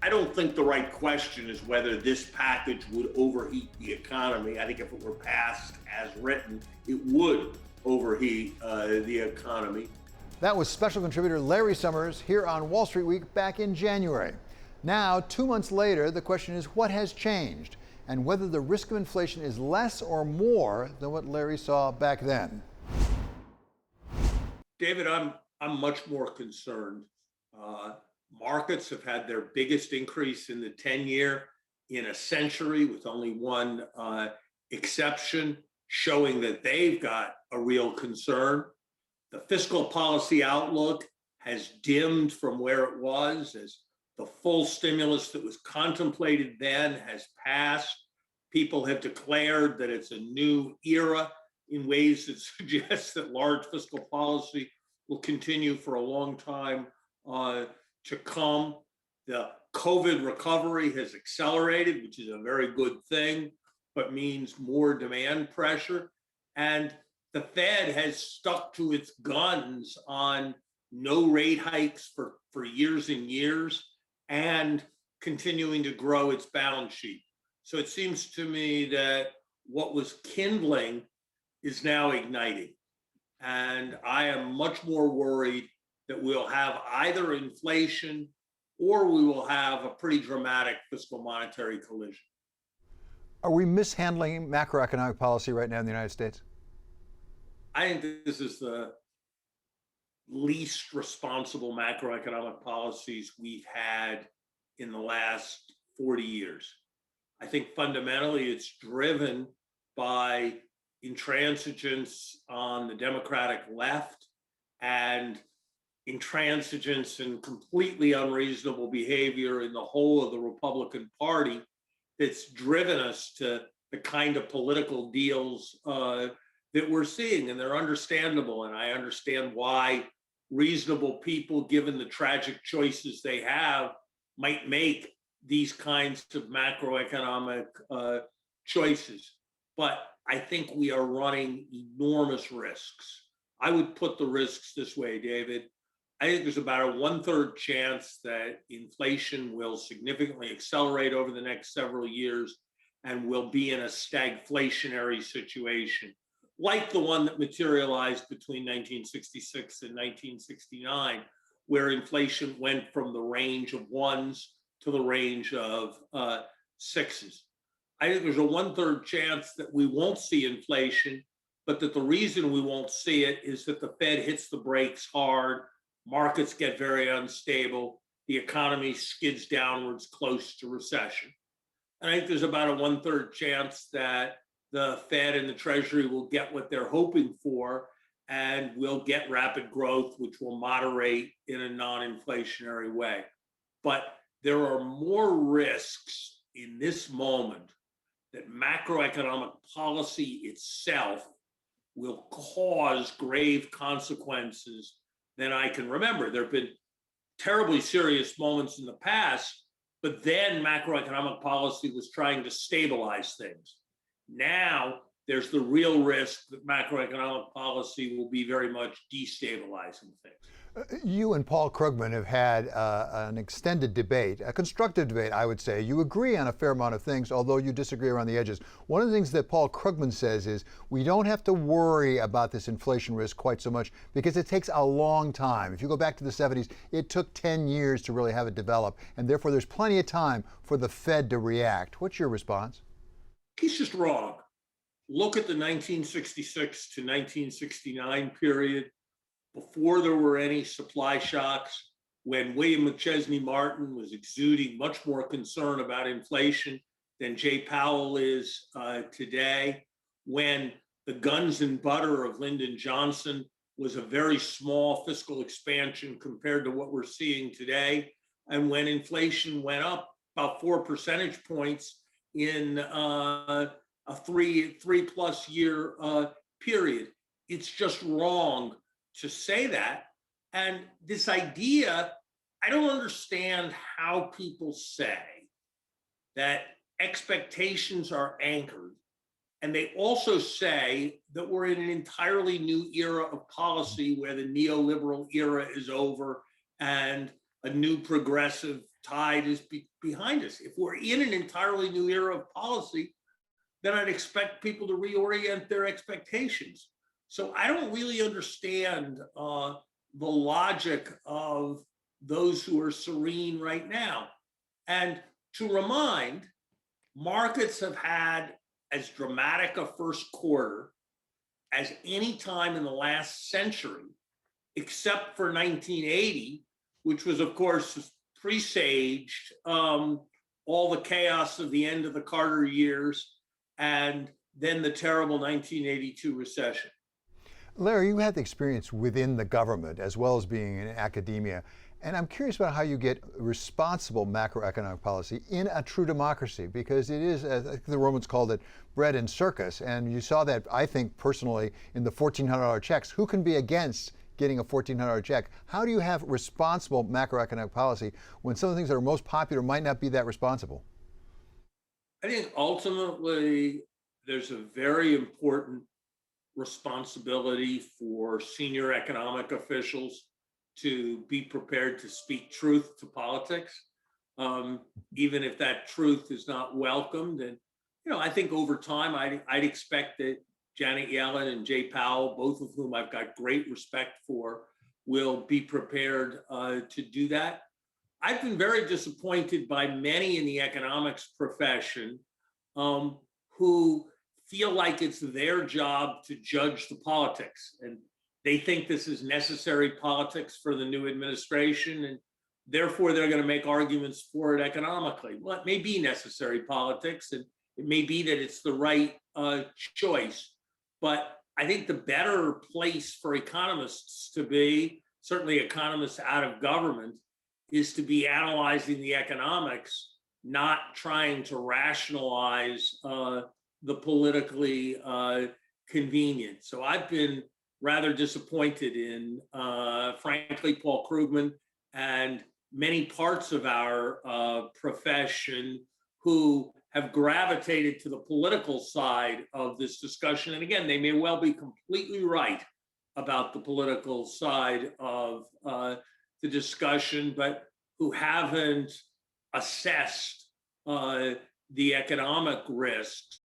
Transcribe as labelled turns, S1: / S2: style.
S1: I don't think the right question is whether this package would overheat the economy. I think if it were passed as written, it would overheat the economy.
S2: That was special contributor Larry Summers here on Wall Street Week back in January. Now, 2 months later, the question is what has changed and whether the risk of inflation is less or more than what Larry saw back then.
S1: David, I'm much more concerned. Markets have had their biggest increase in the 10-year in a century, with only one exception, showing that they've got a real concern. The fiscal policy outlook has dimmed from where it was as the full stimulus that was contemplated then has passed. People have declared that it's a new era in ways that suggest that large fiscal policy will continue for a long time to come. The COVID recovery has accelerated, which is a very good thing, but means more demand pressure. And the Fed has stuck to its guns on no rate hikes for years and years and continuing to grow its balance sheet. So it seems to me that what was kindling is now igniting. And I am much more worried that we'll have either inflation or we will have a pretty dramatic fiscal monetary collision.
S2: Are we mishandling macroeconomic policy right now in the United States?
S1: I think this is the least responsible macroeconomic policies we've had in the last 40 years. I think fundamentally it's driven by intransigence on the Democratic left and intransigence and completely unreasonable behavior in the whole of the Republican Party that's driven us to the kind of political deals that we're seeing. And they're understandable. And I understand why reasonable people, given the tragic choices they have, might make these kinds of macroeconomic choices. But I think we are running enormous risks. I would put the risks this way, David. I think there's about a 1/3 chance that inflation will significantly accelerate over the next several years and we'll be in a stagflationary situation, like the one that materialized between 1966 and 1969, where inflation went from the range of ones to the range of sixes. I think there's a 1/3 chance that we won't see inflation, but that the reason we won't see it is that the Fed hits the brakes hard, markets get very unstable, the economy skids downwards close to recession. And I think there's about a 1/3 chance that the Fed and the Treasury will get what they're hoping for, and we'll get rapid growth, which will moderate in a non-inflationary way. But there are more risks in this moment that macroeconomic policy itself will cause grave consequences than I can remember. There have been terribly serious moments in the past, but then macroeconomic policy was trying to stabilize things. Now, there's the real risk that macroeconomic policy will be very much destabilizing things.
S2: You and Paul Krugman have had an extended debate, a constructive debate, I would say. You agree on a fair amount of things, although you disagree around the edges. One of the things that Paul Krugman says is we don't have to worry about this inflation risk quite so much because it takes a long time. If you go back to the 70s, it took 10 years to really have it develop, and therefore there's plenty of time for the Fed to react. What's your response?
S1: He's just wrong. Look at the 1966 to 1969 period. Before there were any supply shocks, when William McChesney Martin was exuding much more concern about inflation than Jay Powell is today, when the guns and butter of Lyndon Johnson was a very small fiscal expansion compared to what we're seeing today, and when inflation went up about 4 percentage points in a three-plus year period. It's just wrong to say that. And this idea, I don't understand how people say that expectations are anchored. And they also say that we're in an entirely new era of policy where the neoliberal era is over and a new progressive tide is behind us. If we're in an entirely new era of policy, then I'd expect people to reorient their expectations. So I don't really understand the logic of those who are serene right now. And to remind, markets have had as dramatic a first quarter as any time in the last century, except for 1980, which was, of course, presaged all the chaos of the end of the Carter years and then the terrible 1982 recession.
S2: Larry, you had the experience within the government as well as being in academia. And I'm curious about how you get responsible macroeconomic policy in a true democracy, because it is, as the Romans called it, bread and circus. And you saw that, I think, personally, in the $1,400 checks. Who can be against getting a $1,400 check? How do you have responsible macroeconomic policy when some of the things that are most popular might not be that responsible?
S1: I think ultimately there's a very important responsibility for senior economic officials to be prepared to speak truth to politics, even if that truth is not welcomed. And I think over time, I'd expect that Janet Yellen and Jay Powell, both of whom I've got great respect for, will be prepared to do that. I've been very disappointed by many in the economics profession who feel like it's their job to judge the politics. And they think this is necessary politics for the new administration, and therefore they're going to make arguments for it economically. Well, it may be necessary politics, and it may be that it's the right choice. But I think the better place for economists to be, certainly economists out of government, is to be analyzing the economics, not trying to rationalize the politically convenient. So I've been rather disappointed in, frankly, Paul Krugman and many parts of our profession who have gravitated to the political side of this discussion. And again, they may well be completely right about the political side of the discussion, but who haven't assessed the economic risks